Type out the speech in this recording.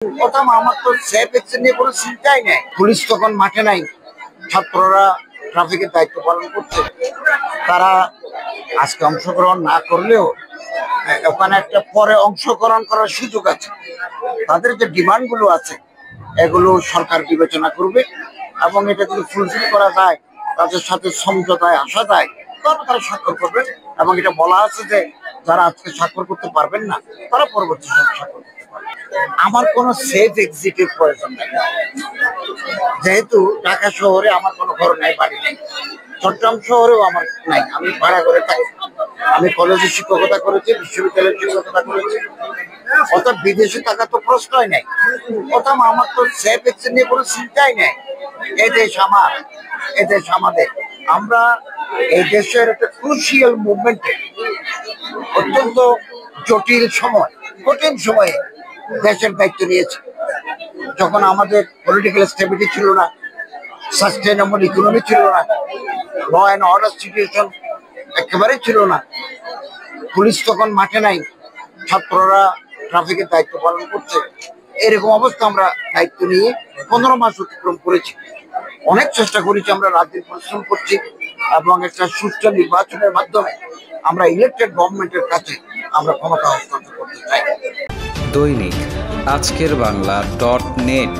প্রথম আমার তো সেফ এক্সিট নিয়ে কোনো চিন্তাই নেই। পুলিশ তখন মাঠে নাই, ছাত্ররা ট্রাফিকের দায়িত্ব পালন করছে। তারা আজকে অংশগ্রহণ না করলেও ওখানে একটা পরে অংশগ্রহণ করার সুযোগ আছে। তাদের যে ডিমান্ড গুলো আছে এগুলো সরকার বিবেচনা করবে এবং এটা যদি ফুলফিল করা যায়, তাদের সাথে সমঝোতায় আসা যায়, তাহলে তারা স্বাক্ষর করবেন। এবং এটা বলা আছে যে যারা আজকে স্বাক্ষর করতে পারবেন না তারা পরবর্তী সময় স্বাক্ষর করতে পারবেন। আমার কোনো সেফ এক্সিটের প্রয়োজন নেই, যেহেতু ঢাকা শহরে আমার কোনো ঘর নাই, বাড়ি নেই। চট্টগ্রাম শহরেও আমার নাই, আমি ভাড়া করে থাকি। আমি কলেজে শিক্ষকতা করেছি, বিশ্ববিদ্যালয়ে শিক্ষকতা করেছি। অর্থাৎ বিদেশে থাকা তো প্রশ্নই নেই। প্রথম আমার তো সেফ এক্সিট নিয়ে কোনো চিন্তাই নেই। এই দেশ আমার, এই দেশ আমাদের। আমরা এই দেশের একটা ক্রুশিয়াল মুভমেন্টে অত্যন্ত জটিল সময়, কঠিন সময়ে দেশের দায়িত্ব নিয়েছে। যখন আমাদের পলিটিক্যাল স্টেবিলিটি ছিল না, সাস্টেইনেবল ইকোনমি ছিল না, ল অ্যান্ড অর্ডার সিচুয়েশন একেবারেই ছিল না, পুলিশ তখন মাঠে নাই, ছাত্ররা ট্রাফিকের দায়িত্ব পালন করছে। এরকম অবস্থা আমরা দায়িত্ব নিয়ে 15 মাস অতিক্রম করেছি। অনেক চেষ্টা করেছি, আমরা রাতদিন পরিশ্রম করছি এবং একটা সুষ্ঠু নির্বাচনের মাধ্যমে আমরা ইলেকটেড গভর্নমেন্টের কাছে আমরা ক্ষমতা হস্তান্তর করতে চাই। দৈনিক আজকের বাংলা .net